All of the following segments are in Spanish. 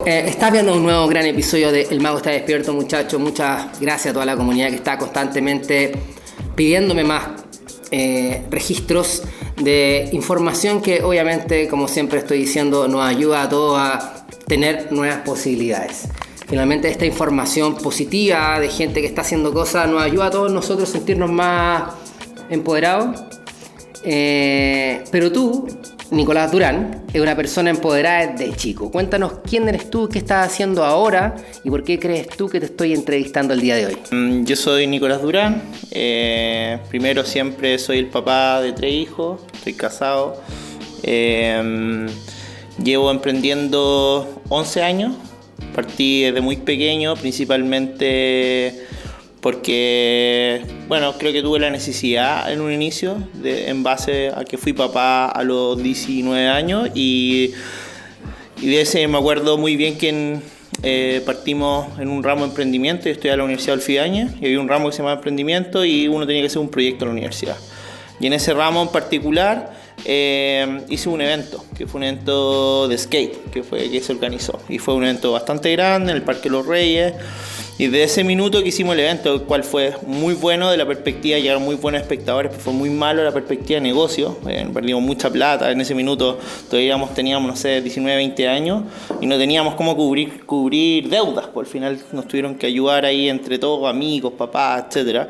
Estás viendo un nuevo gran episodio de El Mago está despierto, muchachos. Muchas gracias a toda la comunidad que está constantemente pidiéndome más registros de información que obviamente, como siempre estoy diciendo, nos ayuda a todos a tener nuevas posibilidades. Finalmente esta información positiva de gente que está haciendo cosas nos ayuda a todos nosotros a sentirnos más empoderados. Pero tú, Nicolás Durán, es una persona empoderada desde chico. Cuéntanos quién eres tú, qué estás haciendo ahora y por qué crees tú que te estoy entrevistando el día de hoy. Yo soy Nicolás Durán. Primero, siempre soy el papá de 3 hijos, estoy casado. Llevo emprendiendo 11 años. Partí desde muy pequeño, principalmente porque, creo que tuve la necesidad en un inicio, en base a que fui papá a los 19 años y de ese me acuerdo muy bien que partimos en un ramo de emprendimiento. Yo estudié en la Universidad de Olfidaña y había un ramo que se llamaba emprendimiento y uno tenía que hacer un proyecto en la universidad. Y en ese ramo en particular hice un evento, que fue un evento de skate, que se organizó. Y fue un evento bastante grande en el Parque Los Reyes. Y desde ese minuto que hicimos el evento, el cual fue muy bueno de la perspectiva, llegaron muy buenos espectadores, pero fue muy malo la perspectiva de negocio. Perdimos mucha plata. En ese minuto todavía teníamos, 19, 20 años y no teníamos cómo cubrir deudas. Por al final nos tuvieron que ayudar ahí entre todos, amigos, papás, etcétera.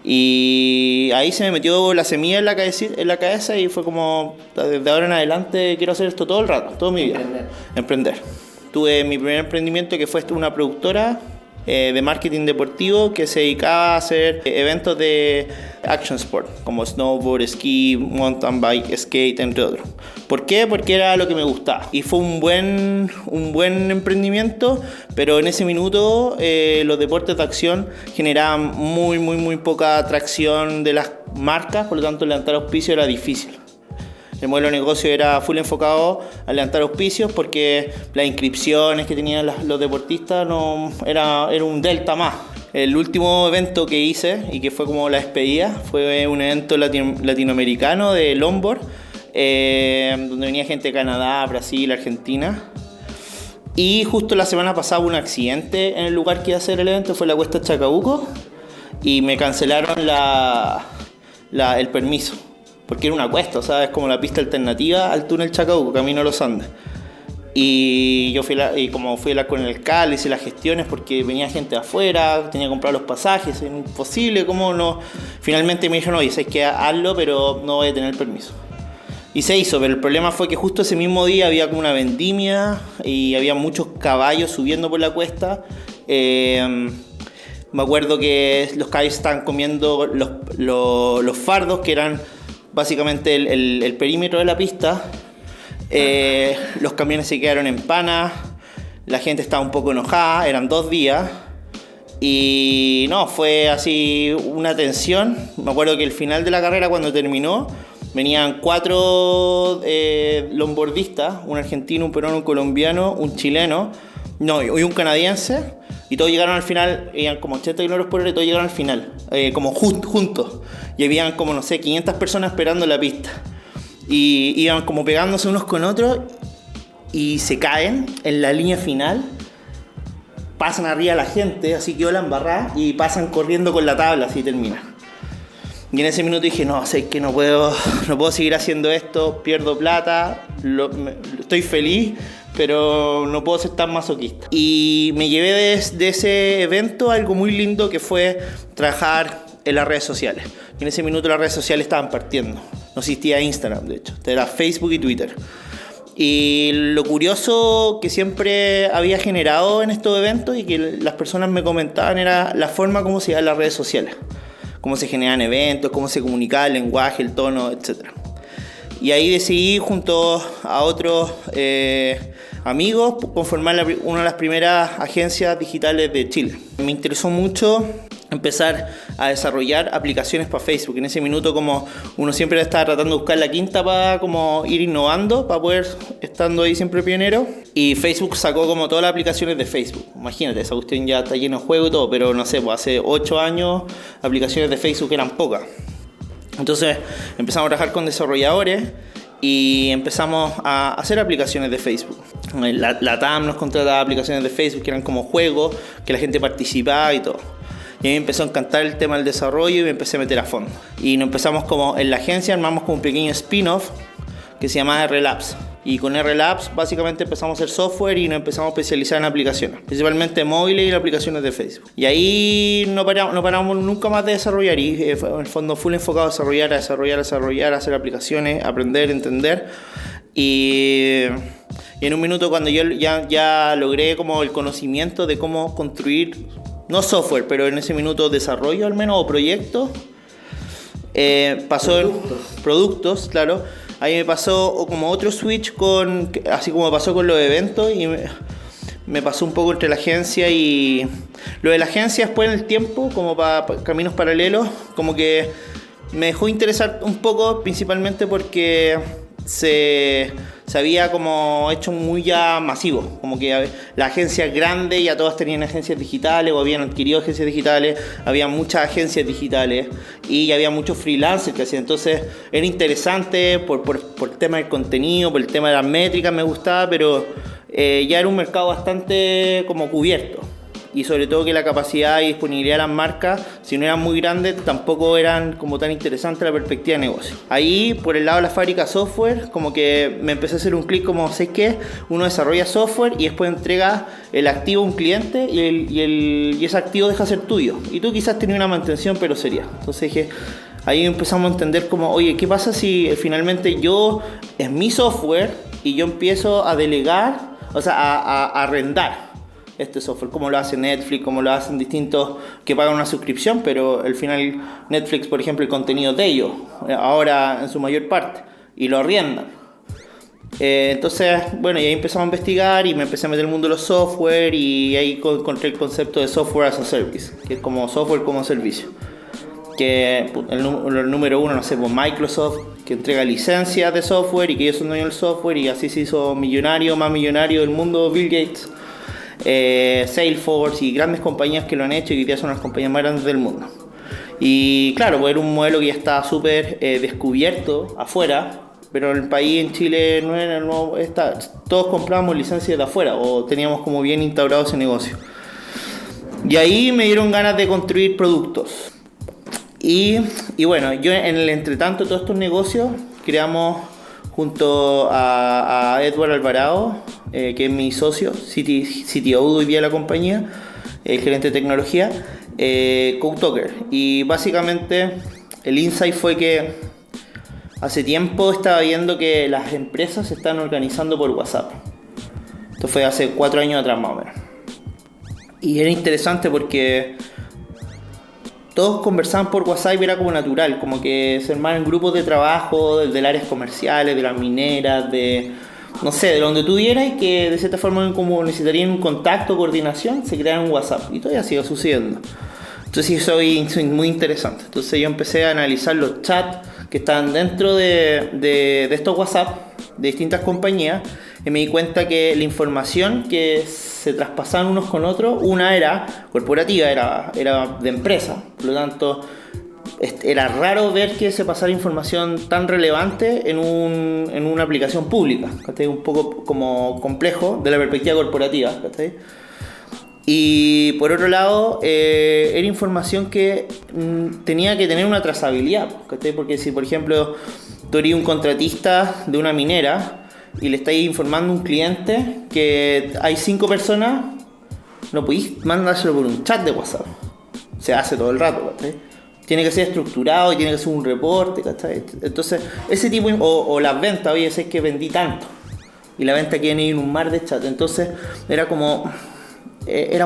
Y ahí se me metió la semilla en la cabeza y fue como, desde ahora en adelante quiero hacer esto todo el rato, toda mi vida. Emprender. Tuve mi primer emprendimiento que fue una productora de marketing deportivo que se dedicaba a hacer eventos de action sport, como snowboard, esquí, mountain bike, skate, entre otros. ¿Por qué? Porque era lo que me gustaba. Y fue un buen emprendimiento, pero en ese minuto los deportes de acción generaban muy poca atracción de las marcas, por lo tanto levantar auspicio era difícil. El modelo de negocio era full enfocado a levantar auspicios porque las inscripciones que tenían los deportistas era un delta más. El último evento que hice y que fue como la despedida fue un evento latinoamericano de longboard, donde venía gente de Canadá, Brasil, Argentina. Y justo la semana pasada hubo un accidente en el lugar que iba a hacer el evento, fue la Cuesta Chacabuco, y me cancelaron el permiso. Porque era una cuesta, es como la pista alternativa al túnel Chacabuco, camino a los Andes. Y yo fui a hablar con el alcalde, hice las gestiones porque venía gente de afuera, tenía que comprar los pasajes, era imposible, ¿cómo no? Finalmente me dijeron, oye, sabes que hazlo, pero no voy a tener permiso. Y se hizo, pero el problema fue que justo ese mismo día había como una vendimia y había muchos caballos subiendo por la cuesta. Me acuerdo que los caballos estaban comiendo los fardos, que eran básicamente el perímetro de la pista. Los camiones se quedaron en pana, la gente estaba un poco enojada, eran 2 días y fue así una tensión. Me acuerdo que el final de la carrera, cuando terminó, venían 4 longboardistas, un argentino, un peruano, un colombiano, un chileno y un canadiense, y todos llegaron al final, iban como 80 km por hora y todos llegaron al final, como juntos. Y habían como, 500 personas esperando la pista. Y iban como pegándose unos con otros y se caen en la línea final. Pasan arriba a la gente, así quedó la embarrada, y pasan corriendo con la tabla, así termina. Y en ese minuto dije, sé que no puedo seguir haciendo esto, pierdo plata, estoy feliz, pero no puedo ser tan masoquista. Y me llevé de ese evento algo muy lindo, que fue trabajar en las redes sociales. Y en ese minuto las redes sociales estaban partiendo. No existía Instagram, de hecho. Era Facebook y Twitter. Y lo curioso que siempre había generado en estos eventos y que las personas me comentaban era la forma como se iban las redes sociales. Cómo se generan eventos, cómo se comunicaba el lenguaje, el tono, etc. Y ahí decidí, junto a otros amigos, conformar una de las primeras agencias digitales de Chile. Me interesó mucho empezar a desarrollar aplicaciones para Facebook. En ese minuto, como uno siempre estaba tratando de buscar la quinta para como ir innovando, para poder estando ahí siempre pionero. Y Facebook sacó como todas las aplicaciones de Facebook. Imagínate, esa cuestión ya está lleno de juego y todo, pero hace 8 años aplicaciones de Facebook eran pocas. Entonces empezamos a trabajar con desarrolladores y empezamos a hacer aplicaciones de Facebook. La TAM nos contrataba aplicaciones de Facebook que eran como juegos, que la gente participaba y todo. Y a mí me empezó a encantar el tema del desarrollo y me empecé a meter a fondo. Y nos empezamos como en la agencia, armamos como un pequeño spin-off que se llamaba R-Labs. Y con R-Labs básicamente empezamos a hacer software y nos empezamos a especializar en aplicaciones, principalmente móviles y aplicaciones de Facebook. Y ahí no paramos nunca más de desarrollar y en el fondo full enfocado a desarrollar, hacer aplicaciones, aprender, entender. Y en un minuto cuando yo ya logré como el conocimiento de cómo construir, no software, pero en ese minuto desarrollo al menos o proyectos, pasó productos, claro. Ahí me pasó como otro switch así como pasó con los eventos y me pasó un poco entre la agencia y lo de la agencia después en el tiempo, como para caminos paralelos, como que me dejó interesar un poco, principalmente porque se había como hecho muy ya masivo, como que la agencia grande ya todas tenían agencias digitales o habían adquirido agencias digitales, había muchas agencias digitales y había muchos freelancers que hacían, entonces era interesante por el tema del contenido, por el tema de las métricas me gustaba, pero ya era un mercado bastante como cubierto. Y sobre todo que la capacidad y disponibilidad de las marcas, si no eran muy grandes, tampoco eran como tan interesantes la perspectiva de negocio. Ahí, por el lado de la fábrica software, como que me empecé a hacer un clic como, ¿sabes qué? Uno desarrolla software y después entrega el activo a un cliente y ese activo deja de ser tuyo. Y tú quizás tenías una mantención, pero sería. Entonces dije, ahí empezamos a entender como, oye, ¿qué pasa si finalmente es mi software y yo empiezo a delegar, o sea, a arrendar este software, como lo hace Netflix, como lo hacen distintos que pagan una suscripción, pero al final Netflix, por ejemplo, el contenido de ellos, ahora en su mayor parte, y lo arriendan. Entonces, bueno, y ahí empezamos a investigar y me empecé a meter en el mundo de los software y ahí encontré el concepto de software as a service, que es como software como servicio. Que el número uno, no sé, pues Microsoft, que entrega licencias de software y que ellos son dueños del software y así se hizo más millonario del mundo, Bill Gates. Salesforce y grandes compañías que lo han hecho y que hoy día son las compañías más grandes del mundo. Y claro, pues era un modelo que ya estaba súper descubierto afuera, pero en el país, en Chile, todos comprábamos licencias de afuera o teníamos como bien instaurado ese negocio. Y ahí me dieron ganas de construir productos. Y bueno, yo en el entretanto de todos estos negocios creamos junto a Edward Alvarado, que es mi socio, CTO hoy día de la compañía, el gerente de tecnología, CodeTalker. Y básicamente el insight fue que hace tiempo estaba viendo que las empresas se están organizando por WhatsApp. Esto fue hace 4 años atrás más o menos. Y era interesante porque todos conversaban por WhatsApp y era como natural, como que se armaban grupos de trabajo del áreas comerciales, de las mineras, de no sé, de donde tuviera y que de cierta forma como necesitarían un contacto, coordinación, se crearon un WhatsApp y todavía sigue sucediendo. Entonces soy muy interesante. Entonces yo empecé a analizar los chats que estaban dentro de estos WhatsApp de distintas compañías y me di cuenta que la información que se traspasaban unos con otros, una era corporativa, era de empresa, por lo tanto era raro ver que se pasara información tan relevante en una aplicación pública, ¿cachai? Un poco como complejo de la perspectiva corporativa, ¿cachai? Y por otro lado, era información que tenía que tener una trazabilidad, ¿cachai? Porque si por ejemplo tú eres un contratista de una minera y le estáis informando a un cliente que hay 5 personas, no podéis mandárselo por un chat de WhatsApp. Se hace todo el rato, ¿cachai? Tiene que ser estructurado y tiene que ser un reporte, ¿cachai? Entonces, ese tipo, o las ventas, oye, es que vendí tanto. Y la venta quiere ir en un mar de chat. Entonces, era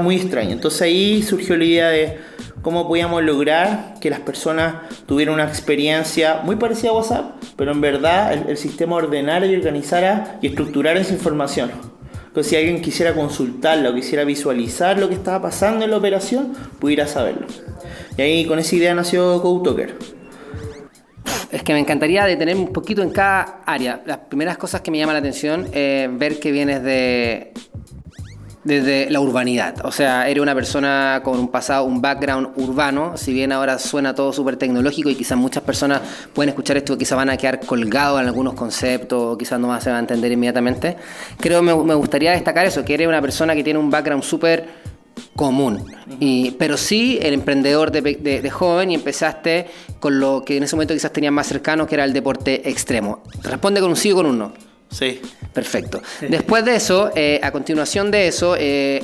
muy extraño. Entonces ahí surgió la idea de cómo podíamos lograr que las personas tuvieran una experiencia muy parecida a WhatsApp, pero en verdad el sistema ordenara y organizara y estructurara esa información. Entonces si alguien quisiera consultarla o quisiera visualizar lo que estaba pasando en la operación, pudiera saberlo. Y ahí con esa idea nació CodeTalker. Es que me encantaría detener un poquito en cada área. Las primeras cosas que me llaman la atención es ver que vienes de Desde la urbanidad, o sea, eres una persona con un pasado, un background urbano, si bien ahora suena todo súper tecnológico y quizás muchas personas pueden escuchar esto y quizás van a quedar colgados en algunos conceptos o quizás no se van a entender inmediatamente. Creo que me gustaría destacar eso, que eres una persona que tiene un background súper común, pero sí el emprendedor de joven y empezaste con lo que en ese momento quizás tenías más cercano, que era el deporte extremo. Responde con un sí o con un no. Sí. Perfecto. Después de eso, a continuación de eso, en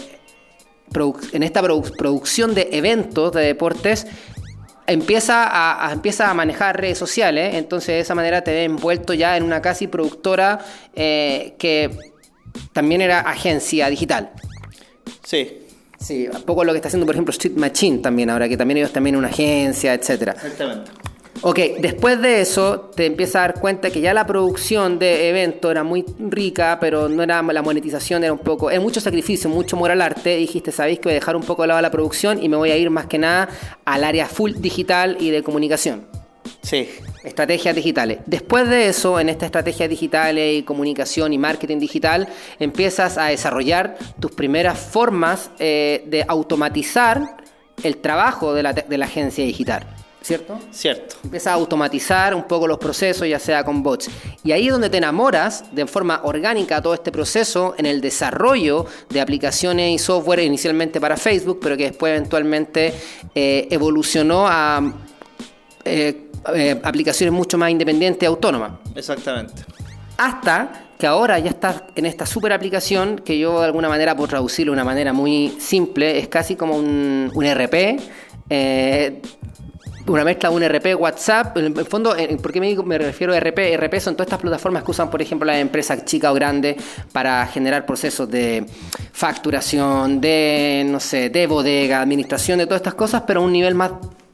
esta producción de eventos de deportes, empieza a manejar redes sociales, entonces de esa manera te ves envuelto ya en una casi productora que también era agencia digital. Sí. Sí, un poco lo que está haciendo, por ejemplo, Street Machine también ahora, que también ellos también una agencia, etcétera. Exactamente. Ok, después de eso te empiezas a dar cuenta que ya la producción de eventos era muy rica, pero no era la monetización, era mucho sacrificio, mucho amor al arte. Y dijiste, sabéis que voy a dejar un poco de lado la producción y me voy a ir más que nada al área full digital y de comunicación. Sí. Estrategias digitales. Después de eso, en estas estrategias digitales y comunicación y marketing digital, empiezas a desarrollar tus primeras formas de automatizar el trabajo de la agencia digital. ¿Cierto? Cierto. Empiezas a automatizar un poco los procesos, ya sea con bots. Y ahí es donde te enamoras de forma orgánica todo este proceso en el desarrollo de aplicaciones y software inicialmente para Facebook, pero que después eventualmente evolucionó a aplicaciones mucho más independientes y autónomas. Exactamente. Hasta que ahora ya estás en esta super aplicación que yo de alguna manera puedo traducirlo de una manera muy simple, es casi como un ERP, una mezcla de un ERP, WhatsApp. En el fondo, ¿por qué me refiero a ERP? ERP son todas estas plataformas que usan, por ejemplo, las empresas chicas o grandes para generar procesos de facturación, de bodega, administración, de todas estas cosas, pero a un nivel más,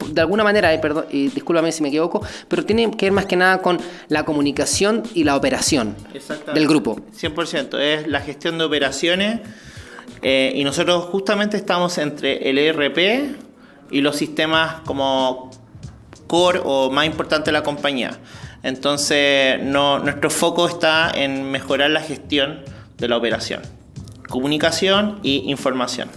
de alguna manera, perdón, y discúlpame si me equivoco, pero tiene que ver más que nada con la comunicación y la operación del grupo. 100%, es la gestión de operaciones y nosotros justamente estamos entre el ERP y los sistemas como core o más importante de la compañía. Entonces, nuestro foco está en mejorar la gestión de la operación, comunicación y información.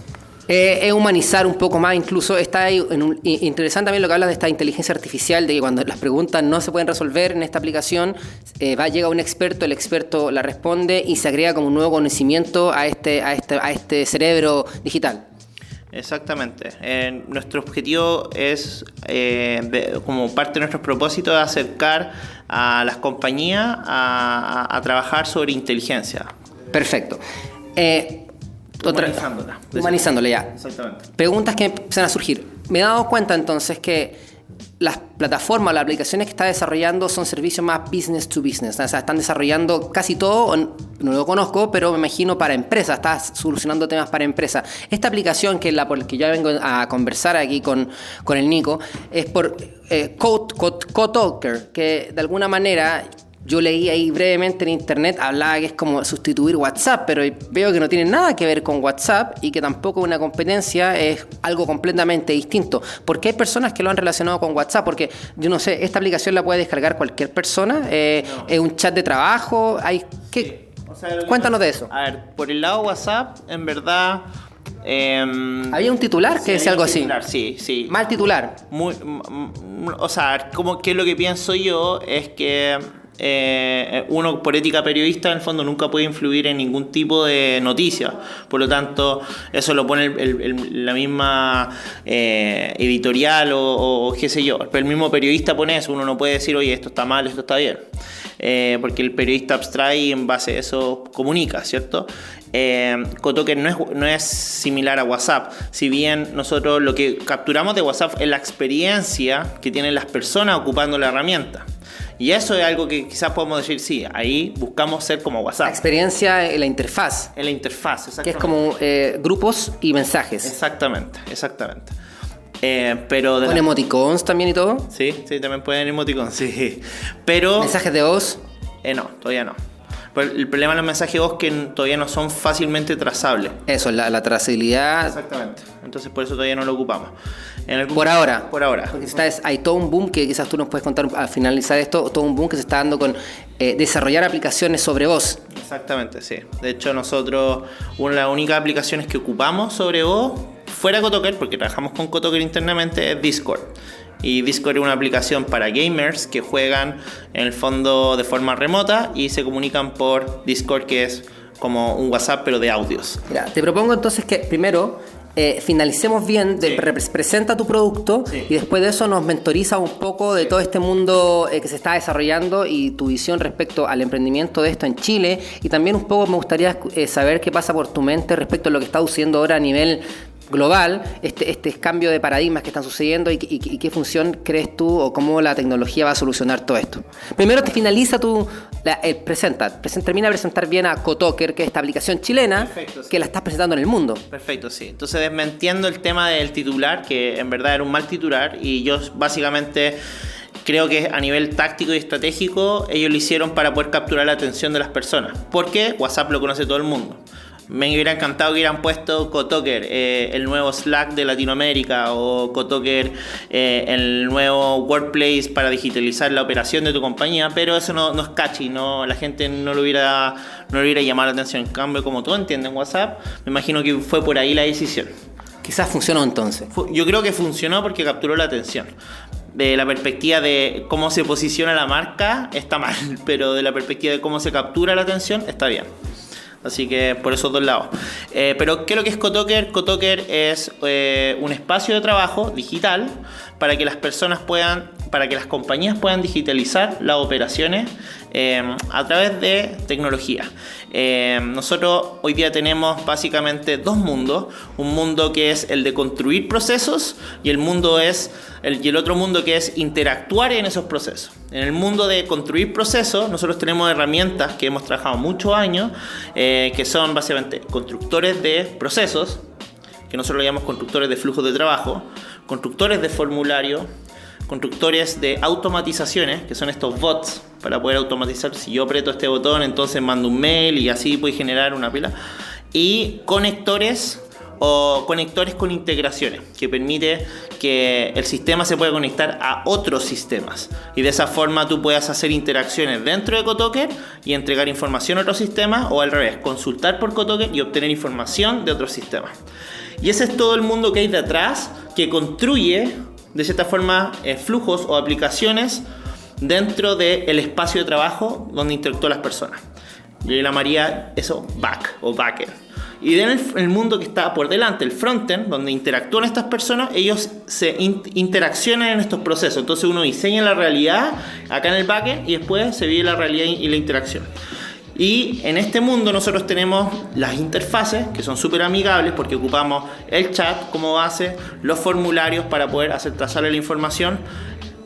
Es humanizar un poco más, incluso está ahí interesante también lo que hablas de esta inteligencia artificial, de que cuando las preguntas no se pueden resolver en esta aplicación, llega un experto, el experto la responde y se agrega como un nuevo conocimiento a este cerebro digital. Exactamente. Nuestro objetivo es, como parte de nuestros propósitos, de acercar a las compañías a trabajar sobre inteligencia. Perfecto. Humanizándola ya. Exactamente. Preguntas que empiezan a surgir. Me he dado cuenta entonces que las plataformas, las aplicaciones que está desarrollando son servicios más business to business. O sea, están desarrollando casi todo, no lo conozco, pero me imagino para empresas, está solucionando temas para empresas. Esta aplicación, que es la por la que yo vengo a conversar aquí con el Nico, es por CodeTalker, que de alguna manera yo leí ahí brevemente en internet, hablaba que es como sustituir WhatsApp, pero veo que no tiene nada que ver con WhatsApp y que tampoco una competencia, es algo completamente distinto. ¿Por qué hay personas que lo han relacionado con WhatsApp? Porque yo no sé, esta aplicación la puede descargar cualquier persona, no. Es un chat de trabajo, ¿qué? Sí. O sea, cuéntanos de eso. A ver, por el lado WhatsApp, en verdad... había un titular que decía algo titular, así. Sí. Mal titular. O sea, ¿qué es lo que pienso yo? Es que uno, por ética periodista, en el fondo nunca puede influir en ningún tipo de noticia. Por lo tanto, eso lo pone la misma editorial o qué sé yo. Pero el mismo periodista pone eso. Uno no puede decir, oye, esto está mal, esto está bien. Porque el periodista abstrae y en base a eso comunica, ¿cierto? CodeTalker no es similar a WhatsApp. Si bien nosotros lo que capturamos de WhatsApp es la experiencia que tienen las personas ocupando la herramienta. Y eso es algo que quizás podemos decir, sí, ahí buscamos ser como WhatsApp. La experiencia en la interfaz. En la interfaz, exactamente. Que es como grupos y mensajes. Exactamente. Pero ¿Con emoticons también y todo? Sí, también pueden emoticons, sí. Pero... ¿mensajes de voz? No, todavía no. Pero el problema de los mensajes de voz es que todavía no son fácilmente trazables. Eso, la trazabilidad. Exactamente. Entonces por eso todavía no lo ocupamos. Por ahora. Por ahora. Porque hay todo un boom que quizás tú nos puedes contar al finalizar esto, todo un boom que se está dando con desarrollar aplicaciones sobre voz. Exactamente, sí. De hecho, nosotros, una de las únicas aplicaciones que ocupamos sobre voz, fuera de Kotoker, porque trabajamos con Kotoker internamente, es Discord. Y Discord es una aplicación para gamers que juegan en el fondo de forma remota y se comunican por Discord, que es como un WhatsApp pero de audios. Mira, te propongo entonces que primero finalicemos bien, presenta tu producto y después de eso nos mentoriza un poco de todo este mundo que se está desarrollando y tu visión respecto al emprendimiento de esto en Chile, y también un poco me gustaría saber qué pasa por tu mente respecto a lo que está sucediendo ahora a nivel global, este cambio de paradigmas que están sucediendo y qué función crees tú o cómo la tecnología va a solucionar todo esto. Primero te finaliza termina de presentar bien a Kotoker, que es esta aplicación chilena. Perfecto, sí. Que la estás presentando en el mundo. Perfecto, sí. Entonces, desmentiendo el tema del titular, que en verdad era un mal titular, y yo básicamente creo que a nivel táctico y estratégico ellos lo hicieron para poder capturar la atención de las personas, porque WhatsApp lo conoce todo el mundo. Me hubiera encantado que hubieran puesto Kotoker, el nuevo Slack de Latinoamérica, o Kotoker, el nuevo Workplace para digitalizar la operación de tu compañía, pero eso no es catchy, la gente no le hubiera llamado la atención. En cambio, como todos entienden WhatsApp, me imagino que fue por ahí la decisión. Quizás funcionó entonces. Yo creo que funcionó porque capturó la atención. De la perspectiva de cómo se posiciona la marca está mal, pero de la perspectiva de cómo se captura la atención está bien. Así que por esos dos lados. Pero ¿qué es lo que es Kotoker? Kotoker es un espacio de trabajo digital para que las compañías puedan digitalizar las operaciones a través de tecnología. Nosotros hoy día tenemos básicamente dos mundos. Un mundo que es el de construir procesos y el otro mundo que es interactuar en esos procesos. En el mundo de construir procesos, nosotros tenemos herramientas que hemos trabajado muchos años, que son básicamente constructores de procesos, que nosotros lo llamamos constructores de flujos de trabajo, constructores de formulario, constructores de automatizaciones, que son estos bots para poder automatizar. Si yo aprieto este botón, entonces mando un mail y así puedo generar una pila. Y conectores con integraciones, que permite que el sistema se pueda conectar a otros sistemas y de esa forma tú puedas hacer interacciones dentro de Kotoker y entregar información a otros sistemas, o al revés, consultar por Kotoker y obtener información de otros sistemas. Y ese es todo el mundo que hay detrás, que construye de cierta forma flujos o aplicaciones dentro del espacio de trabajo donde interactúan las personas. Yo le llamaría eso backend. Y en el mundo que está por delante, el frontend, donde interactúan estas personas, ellos se interaccionan en estos procesos. Entonces uno diseña la realidad acá en el backend y después se vive la realidad y la interacción. Y en este mundo nosotros tenemos las interfaces, que son súper amigables porque ocupamos el chat como base, los formularios para poder hacer trazarle la información,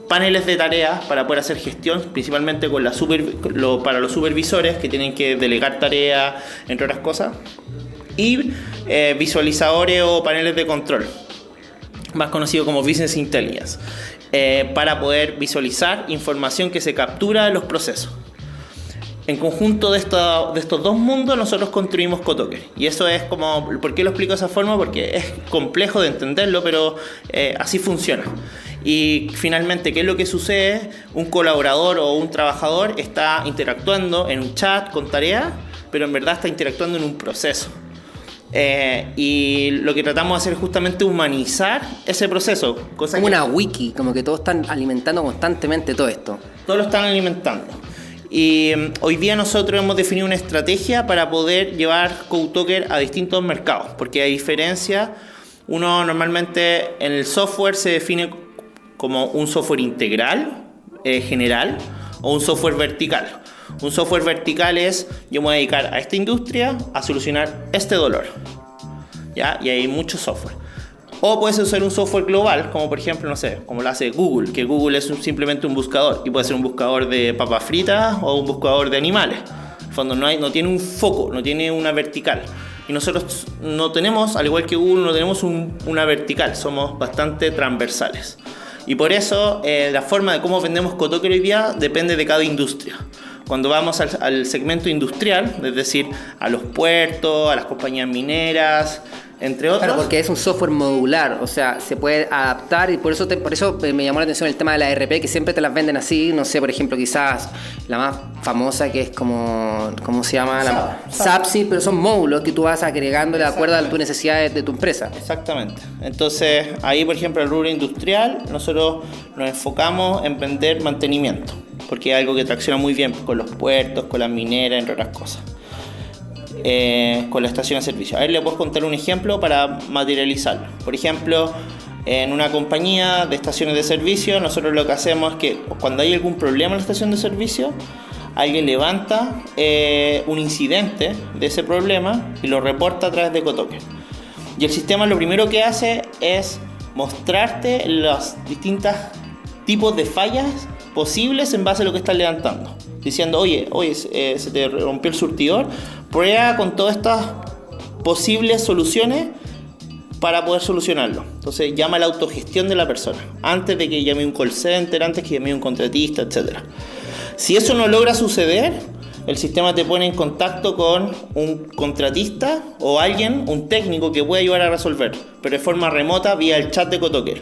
paneles de tareas para poder hacer gestión, principalmente con para los supervisores que tienen que delegar tareas, entre otras cosas, y visualizadores o paneles de control, más conocido como Business Intelligence, para poder visualizar información que se captura de los procesos. En conjunto de estos dos mundos nosotros construimos Kotoker. Y eso es como... ¿Por qué lo explico de esa forma? Porque es complejo de entenderlo, pero así funciona. Y finalmente, ¿qué es lo que sucede? Un colaborador o un trabajador está interactuando en un chat con tareas, pero en verdad está interactuando en un proceso. Y lo que tratamos de hacer es justamente humanizar ese proceso. Como una wiki, como que todos están alimentando constantemente todo esto. Todos lo están alimentando. Y hoy día nosotros hemos definido una estrategia para poder llevar Kotoker a distintos mercados, porque a diferencia, uno normalmente en el software se define como un software integral, general, o un software vertical. Un software vertical es, yo me voy a dedicar a esta industria a solucionar este dolor, ¿ya? Y hay mucho software. O puedes usar un software global, como por ejemplo, no sé, como lo hace Google, que Google es simplemente un buscador, y puede ser un buscador de papas fritas o un buscador de animales. En el fondo no tiene un foco, no tiene una vertical. Y nosotros no tenemos, al igual que Google, no tenemos una vertical, somos bastante transversales. Y por eso la forma de cómo vendemos Kotoker hoy día depende de cada industria. Cuando vamos al segmento industrial, es decir, a los puertos, a las compañías mineras, entre otros. Claro, porque es un software modular, o sea, se puede adaptar y por eso me llamó la atención el tema de la ERP, que siempre te las venden así, no sé, por ejemplo, quizás la más famosa que es ¿cómo se llama? SAP, sí, pero son módulos que tú vas agregando de acuerdo a tus necesidades de tu empresa. Exactamente. Entonces, ahí, por ejemplo, el rubro industrial, nosotros nos enfocamos en vender mantenimiento, porque es algo que tracciona muy bien con los puertos, con las mineras, entre otras cosas. Con la estación de servicio. A ver, le puedo contar un ejemplo para materializarlo. Por ejemplo, en una compañía de estaciones de servicio, nosotros lo que hacemos es que cuando hay algún problema en la estación de servicio, alguien levanta un incidente de ese problema y lo reporta a través de Kotoker. Y el sistema lo primero que hace es mostrarte los distintos tipos de fallas posibles en base a lo que estás levantando. Diciendo, oye, se te rompió el surtidor, prueba con todas estas posibles soluciones para poder solucionarlo. Entonces llama a la autogestión de la persona, antes de que llame un call center, antes que llame un contratista, etc. Si eso no logra suceder, el sistema te pone en contacto con un contratista o alguien, un técnico que puede ayudar a resolver, pero de forma remota vía el chat de Kotoker.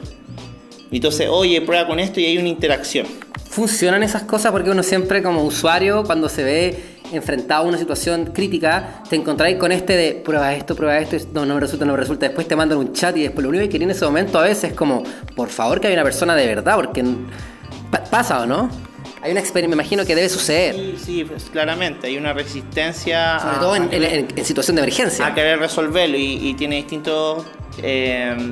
Entonces, oye, prueba con esto y hay una interacción. ¿Funcionan esas cosas? Porque uno siempre como usuario, cuando se ve enfrentado a una situación crítica, te encontráis con de prueba esto, no me resulta, después te mandan un chat y después lo único que quería en ese momento a veces es como, por favor que haya una persona de verdad, porque pasa, ¿o no? Hay una experiencia, me imagino que debe suceder. Sí, pues, claramente, hay una resistencia sobre todo en situación de emergencia. A querer resolverlo y tiene distintos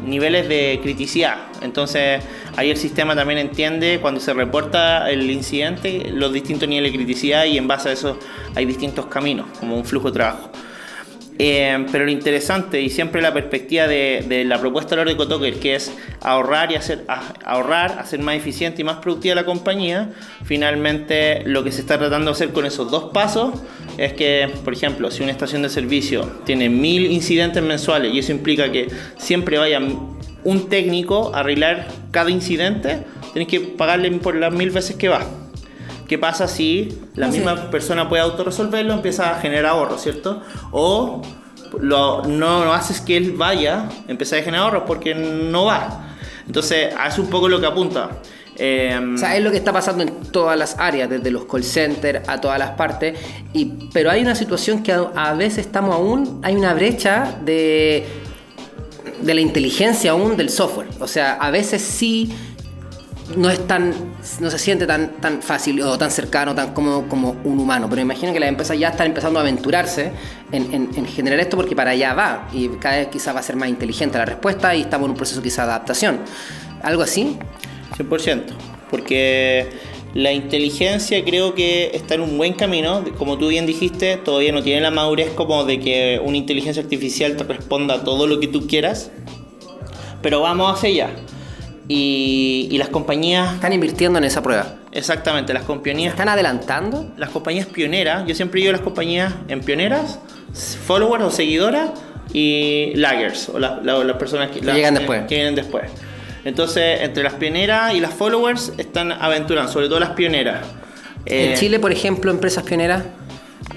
niveles de criticidad. Entonces ahí el sistema también entiende cuando se reporta el incidente los distintos niveles de criticidad y en base a eso hay distintos caminos, como un flujo de trabajo. Pero lo interesante y siempre la perspectiva de la propuesta de Kotoker, que es ahorrar, hacer más eficiente y más productiva la compañía, finalmente lo que se está tratando de hacer con esos dos pasos es que, por ejemplo, si una estación de servicio tiene 1000 incidentes mensuales y eso implica que siempre vaya un técnico a arreglar cada incidente, tienes que pagarle por las 1000 veces que va. ¿Qué pasa si la misma persona puede autorresolverlo? Empieza a generar ahorros, ¿cierto? O no haces que él vaya, empieza a generar ahorros porque no va. Entonces, es un poco lo que apunta. O sea, es lo que está pasando en todas las áreas, desde los call centers a todas las partes. Pero hay una situación que a veces hay una brecha de la inteligencia aún del software. O sea, a veces sí no se siente tan fácil o tan cercano, tan como un humano. Pero me imagino que las empresas ya están empezando a aventurarse en generar esto porque para allá va. Y cada vez quizás va a ser más inteligente la respuesta y estamos en un proceso quizás de adaptación. ¿Algo así? 100%. Porque la inteligencia creo que está en un buen camino. Como tú bien dijiste, todavía no tiene la madurez como de que una inteligencia artificial te responda a todo lo que tú quieras. Pero vamos hacia allá. Y las compañías están invirtiendo en esa prueba. Exactamente, las compañías ¿están adelantando? Las compañías pioneras, yo siempre digo las compañías en pioneras, followers o seguidoras y laggers, o las personas que llegan después. Que vienen después. Entonces, entre las pioneras y las followers están aventurando, sobre todo las pioneras. En Chile, por ejemplo, empresas pioneras.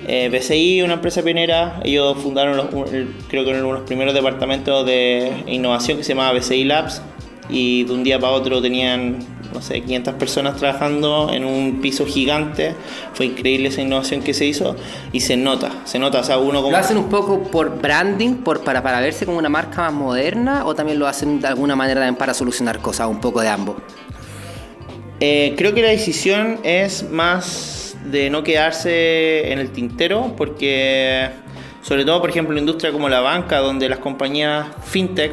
BCI, una empresa pionera, ellos fundaron creo que uno de los primeros departamentos de innovación que se llamaba BCI Labs. Y de un día para otro tenían, 500 personas trabajando en un piso gigante. Fue increíble esa innovación que se hizo y se nota, o sea, uno como... ¿Lo hacen un poco por branding, para verse como una marca más moderna o también lo hacen de alguna manera también para solucionar cosas, un poco de ambos? Creo que la decisión es más de no quedarse en el tintero porque, sobre todo, por ejemplo, en la industria como la banca, donde las compañías fintech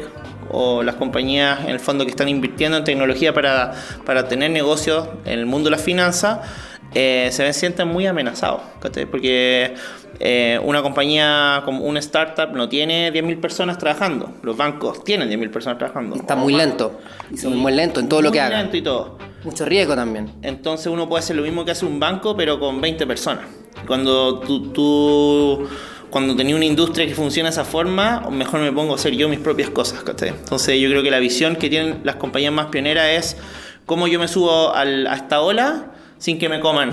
o las compañías en el fondo que están invirtiendo en tecnología para tener negocios en el mundo de la finanza se sienten muy amenazados, ¿cachai? Porque una compañía como una startup no tiene 10.000 personas trabajando, los bancos tienen 10.000 personas trabajando. Está muy lento, muy lento en todo lo que haga. Muy lento y todo. Mucho riesgo también. Entonces uno puede hacer lo mismo que hace un banco pero con 20 personas. Cuando cuando tenía una industria que funciona de esa forma, mejor me pongo a hacer yo mis propias cosas, ¿cachai? Entonces yo creo que la visión que tienen las compañías más pioneras es cómo yo me subo a esta ola sin que me coman.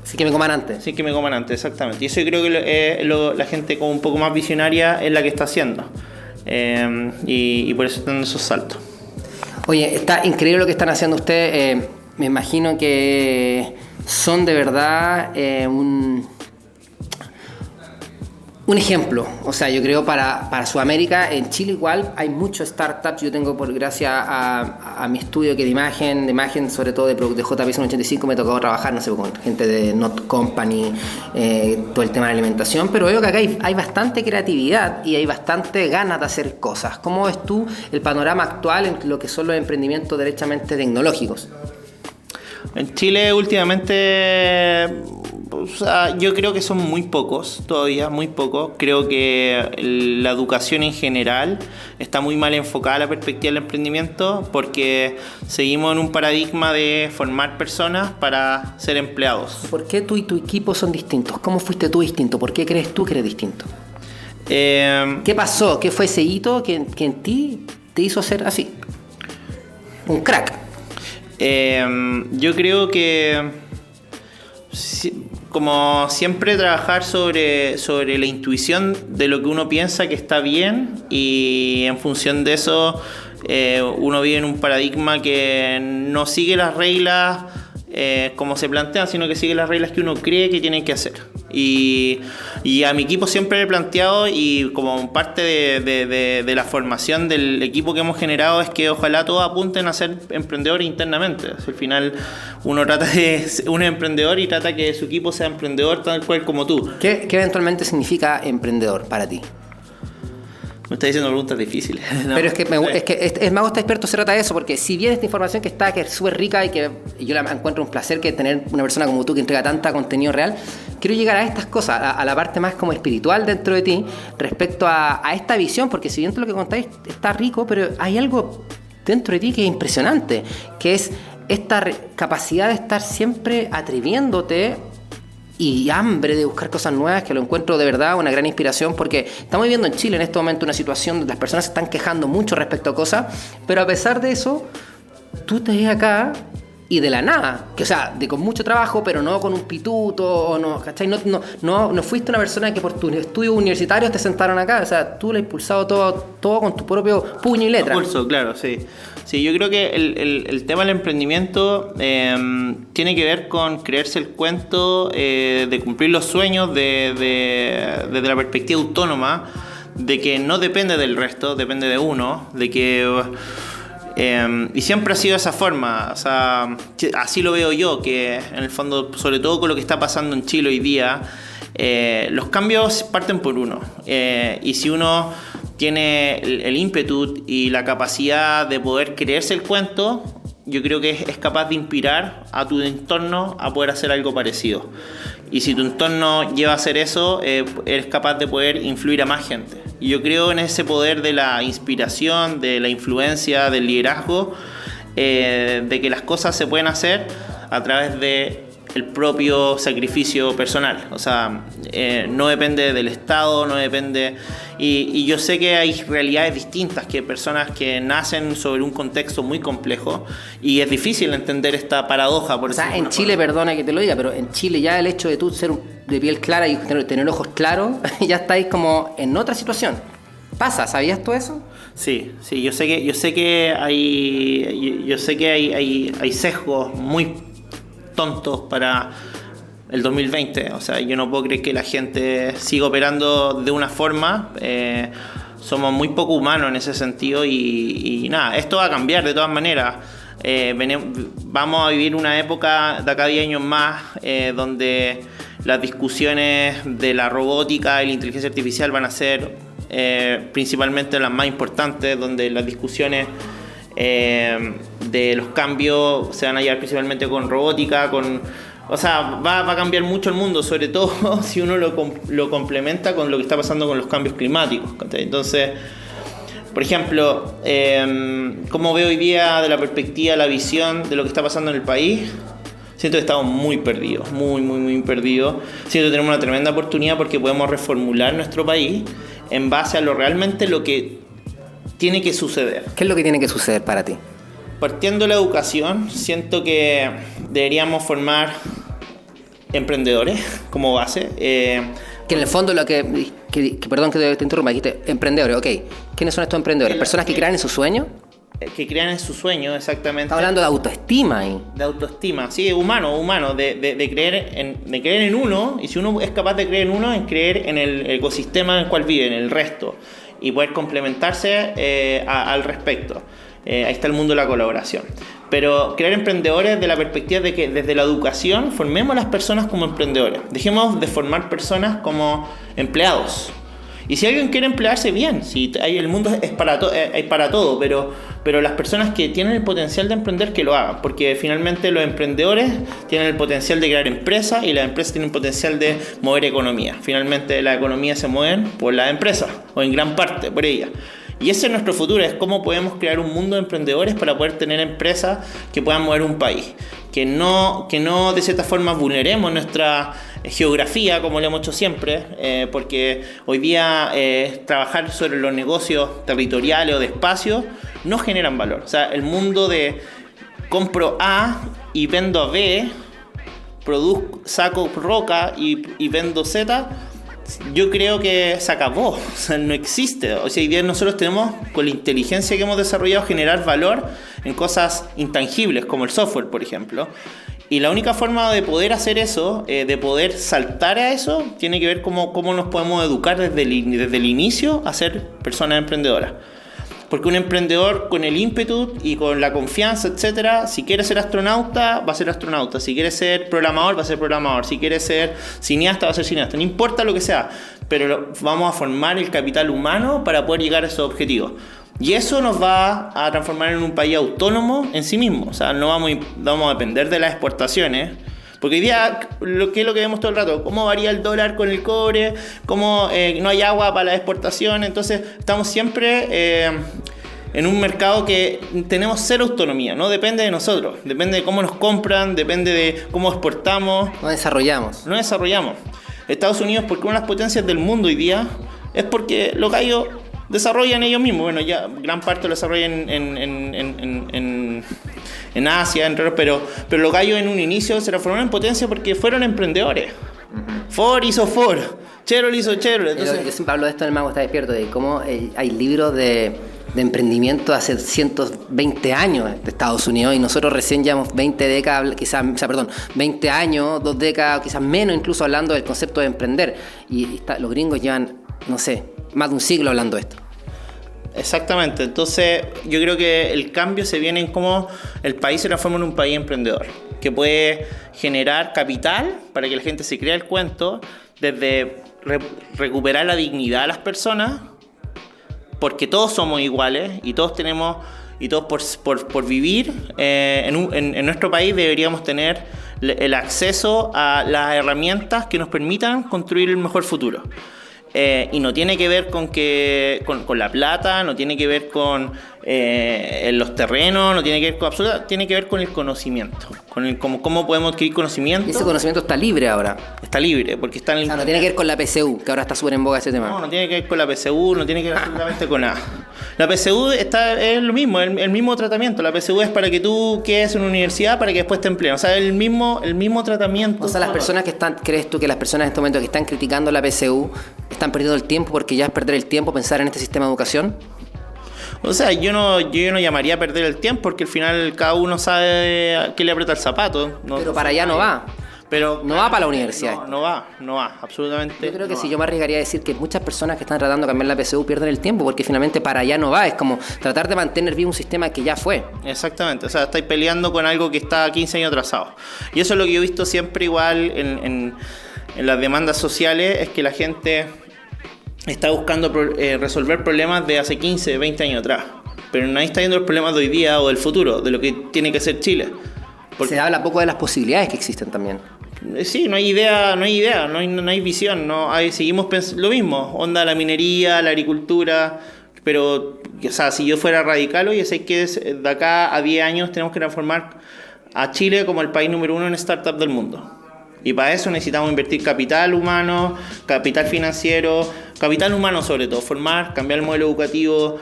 Sin que me coman antes. Sin que me coman antes, exactamente. Y eso yo creo que la gente como un poco más visionaria es la que está haciendo. y por eso están esos saltos. Oye, está increíble lo que están haciendo ustedes. Me imagino que son de verdad un ejemplo. O sea, yo creo para Sudamérica. En Chile igual hay muchos startups. Yo tengo, por gracias a mi estudio que de imagen, sobre todo de JPS 85, me tocó trabajar, no sé, con gente de Not Company, todo el tema de alimentación, pero veo que acá hay bastante creatividad y hay bastante ganas de hacer cosas. ¿Cómo ves tú el panorama actual en lo que son los emprendimientos derechamente tecnológicos? En Chile últimamente, o sea, yo creo que son muy pocos, todavía muy pocos. Creo que la educación en general está muy mal enfocada a la perspectiva del emprendimiento, porque seguimos en un paradigma de formar personas para ser empleados. ¿Por qué tú y tu equipo son distintos? ¿Cómo fuiste tú distinto? ¿Por qué crees tú que eres distinto? ¿Qué pasó? ¿Qué fue ese hito que en ti te hizo ser así? Un crack. Yo creo que, como siempre, trabajar sobre la intuición de lo que uno piensa que está bien, y en función de eso uno vive en un paradigma que no sigue las reglas como se plantean, sino que sigue las reglas que uno cree que tiene que hacer. Y a mi equipo siempre le he planteado, y como parte de la formación del equipo que hemos generado, es que ojalá todos apunten a ser emprendedores internamente. Al final uno es emprendedor y trata que su equipo sea emprendedor tal cual como tú. ¿Qué eventualmente significa emprendedor para ti? Me estás diciendo preguntas difíciles. No. Pero es que el Mago Está Despierto se trata de eso, porque si bien esta información que es súper rica y que yo la encuentro un placer que tener una persona como tú que entrega tanta contenido real, quiero llegar a estas cosas, a la parte más como espiritual dentro de ti, respecto a esta visión, porque si bien todo lo que contáis está rico, pero hay algo dentro de ti que es impresionante, que es esta capacidad de estar siempre atreviéndote y hambre de buscar cosas nuevas, que lo encuentro de verdad una gran inspiración, porque estamos viviendo en Chile en este momento una situación donde las personas se están quejando mucho respecto a cosas, pero a pesar de eso, tú te ves acá y de la nada, que o sea, con mucho trabajo, pero no con un pituto, no, ¿cachai? No fuiste una persona que por tus estudios universitarios te sentaron acá, o sea, tú lo has impulsado todo con tu propio puño y letra. Impulso, claro, sí. Sí, yo creo que el tema del emprendimiento tiene que ver con creerse el cuento de cumplir los sueños desde la perspectiva autónoma, de que no depende del resto, depende de uno, de que... y siempre ha sido de esa forma, o sea, así lo veo yo, que en el fondo, sobre todo con lo que está pasando en Chile hoy día, los cambios parten por uno, y si uno tiene el ímpetu y la capacidad de poder creerse el cuento, yo creo que es capaz de inspirar a tu entorno a poder hacer algo parecido. Y si tu entorno lleva a hacer eso, eres capaz de poder influir a más gente. Y yo creo en ese poder de la inspiración, de la influencia, del liderazgo, de que las cosas se pueden hacer a través de el propio sacrificio personal. O sea, no depende del Estado, no depende... Y yo sé que hay realidades distintas, que personas que nacen sobre un contexto muy complejo, y es difícil entender esta paradoja. Por o sea, en Chile, perdona que te lo diga, pero en Chile ya el hecho de tú ser de piel clara y tener ojos claros, ya estáis como en otra situación. ¿Pasa? ¿Sabías tú eso? Sí, yo sé que hay sesgos muy tontos para el 2020. O sea, yo no puedo creer que la gente siga operando de una forma. Somos muy poco humanos en ese sentido, y nada, esto va a cambiar de todas maneras. Vamos a vivir una época de acá a 10 años más donde las discusiones de la robótica y la inteligencia artificial van a ser principalmente las más importantes, donde las discusiones de los cambios se van a llevar principalmente con robótica, o sea, va a cambiar mucho el mundo, sobre todo si uno lo complementa con lo que está pasando con los cambios climáticos. Entonces, por ejemplo, ¿cómo veo hoy día de la perspectiva, la visión de lo que está pasando en el país? Siento que estamos muy perdidos, muy perdidos. Siento que tenemos una tremenda oportunidad porque podemos reformular nuestro país en base a lo que tiene que suceder. ¿Qué es lo que tiene que suceder para ti? Partiendo de la educación, siento que deberíamos formar emprendedores como base. Que en el fondo lo que perdón que te interrumpa, dijiste emprendedores, ok. ¿Quiénes son estos emprendedores? ¿Personas que crean en su sueño? Que crean en su sueño, exactamente. Está hablando de autoestima ahí. De autoestima, sí, humano, de creer en uno, y si uno es capaz de creer en uno, en creer en el ecosistema en el cual vive, en el resto, y poder complementarse al respecto. Ahí está el mundo de la colaboración. Pero crear emprendedores de la perspectiva de que desde la educación formemos a las personas como emprendedores. Dejemos de formar personas como empleados. Y si alguien quiere emplearse, bien. Si el mundo es para todo, pero las personas que tienen el potencial de emprender, que lo hagan. Porque finalmente los emprendedores tienen el potencial de crear empresas y las empresas tienen el potencial de mover economía. Finalmente las economías se mueven por las empresas, o en gran parte por ellas. Y ese es nuestro futuro, es cómo podemos crear un mundo de emprendedores para poder tener empresas que puedan mover un país. Que no de cierta forma vulneremos nuestra geografía, como lo hemos hecho siempre, porque hoy día trabajar sobre los negocios territoriales o de espacio no generan valor. O sea, el mundo de compro A y vendo a B, saco roca y vendo Z, yo creo que se acabó, o sea, no existe. O sea, hoy día nosotros tenemos, con la inteligencia que hemos desarrollado, generar valor en cosas intangibles, como el software, por ejemplo. Y la única forma de poder hacer eso, de poder saltar a eso, tiene que ver cómo nos podemos educar desde el inicio a ser personas emprendedoras. Porque un emprendedor con el ímpetu y con la confianza, etcétera, si quiere ser astronauta, va a ser astronauta. Si quiere ser programador, va a ser programador. Si quiere ser cineasta, va a ser cineasta. No importa lo que sea, pero vamos a formar el capital humano para poder llegar a esos objetivos. Y eso nos va a transformar en un país autónomo en sí mismo. O sea, no vamos a depender de las exportaciones. Porque hoy día, ¿qué es lo que vemos todo el rato? ¿Cómo varía el dólar con el cobre? ¿Cómo no hay agua para la exportación? Entonces, estamos siempre en un mercado que tenemos cero autonomía. No depende de nosotros. Depende de cómo nos compran, depende de cómo exportamos. No desarrollamos. Estados Unidos, porque una de las potencias del mundo hoy día, es porque los gallos desarrollan ellos mismos. Bueno, ya gran parte lo desarrollan en Asia, pero los gallos en un inicio se transformaron en potencia porque fueron emprendedores. Ford hizo Ford, Chevrolet hizo Chevrolet. Entonces, yo siempre hablo de esto en El Mago Está Despierto, de cómo hay libros de emprendimiento hace 120 años de Estados Unidos, y nosotros recién llevamos 20 años, 2 décadas, quizás menos incluso, hablando del concepto de emprender. Y los gringos llevan, no sé, más de un siglo hablando de esto. Exactamente, entonces yo creo que el cambio se viene en cómo el país se transforma en un país emprendedor, que puede generar capital para que la gente se crea el cuento, desde recuperar la dignidad de las personas, porque todos somos iguales y todos por vivir en nuestro país deberíamos tener el acceso a las herramientas que nos permitan construir el mejor futuro. Y no tiene que ver con la plata, no tiene que ver con los terrenos, no tiene que ver con tiene que ver con el conocimiento, con cómo podemos adquirir conocimiento. Y ese conocimiento está libre ahora. Está libre, porque está en el... O sea, no tiene que ver con la PSU, que ahora está súper en boga ese tema. No tiene que ver con la PSU, no tiene que ver absolutamente con nada. La PSU es lo mismo, el mismo tratamiento. La PSU es para que tú quedes en una universidad para que después te empleen. O sea, el mismo tratamiento. O sea, las personas ¿crees tú que las personas en este momento que están criticando la PSU están perdiendo el tiempo porque ya es perder el tiempo pensar en este sistema de educación? O sea, yo no llamaría a perder el tiempo, porque al final cada uno sabe a qué le aprieta el zapato. Pero para allá no va. Pero no va para la universidad. No va, absolutamente. Yo creo que yo me arriesgaría a decir que muchas personas que están tratando de cambiar la PSU pierden el tiempo, porque finalmente para allá no va. Es como tratar de mantener vivo un sistema que ya fue. Exactamente, o sea, estáis peleando con algo que está 15 años atrasado. Y eso es lo que yo he visto siempre igual en las demandas sociales, es que la gente está buscando resolver problemas de hace 15, 20 años atrás. Pero nadie está viendo los problemas de hoy día o del futuro, de lo que tiene que ser Chile. Porque se habla poco de las posibilidades que existen también. Sí, no hay idea, no hay visión, seguimos pensando lo mismo, onda la minería, la agricultura, pero, o sea, si yo fuera radical, oye, sé que de acá a 10 años tenemos que transformar a Chile como el país número 1 en startup del mundo. Y para eso necesitamos invertir capital humano, capital financiero, capital humano sobre todo, cambiar el modelo educativo,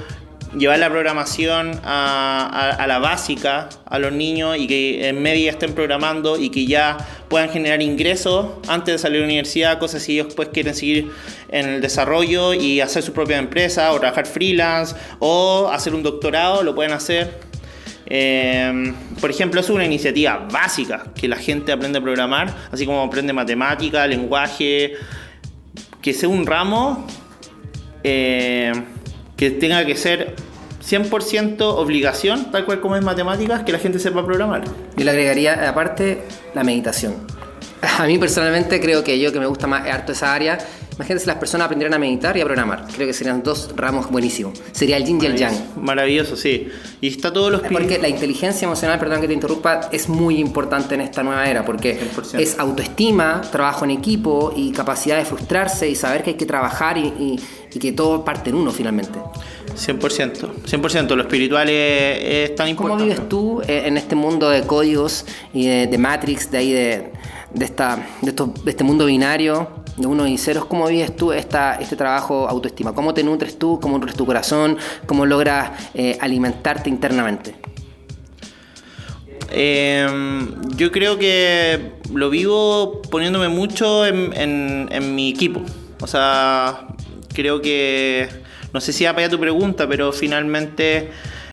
llevar la programación a la básica a los niños, y que en media estén programando, y que ya puedan generar ingresos antes de salir de la universidad, cosas si ellos pues quieren seguir en el desarrollo y hacer su propia empresa o trabajar freelance o hacer un doctorado, lo pueden hacer. Por ejemplo, es una iniciativa básica que la gente aprende a programar, así como aprende matemática, lenguaje, que sea un ramo que tenga que ser 100% obligación, tal cual como es matemáticas, que la gente sepa programar. Yo le agregaría aparte la meditación. A mí personalmente creo que me gusta más harto esa área. Imagínate si las personas aprendieran a meditar y a programar. Creo que serían dos ramos buenísimos. Sería el yin y el yang. Maravilloso, sí. Y está todos los... Porque la inteligencia emocional, perdón que te interrumpa, es muy importante en esta nueva era. Porque 100%. Es autoestima, trabajo en equipo y capacidad de frustrarse y saber que hay que trabajar y que todo parte en uno finalmente. 100%. Lo espiritual es tan importante. ¿Cómo vives tú en este mundo de códigos y de Matrix, de ahí de este mundo binario de unos y ceros? ¿Cómo vives tú este trabajo autoestima? ¿Cómo te nutres tú? ¿Cómo nutres tu corazón? ¿Cómo logras alimentarte internamente? Yo creo que lo vivo poniéndome mucho en mi equipo. O sea, creo que... No sé si va para allá tu pregunta, pero finalmente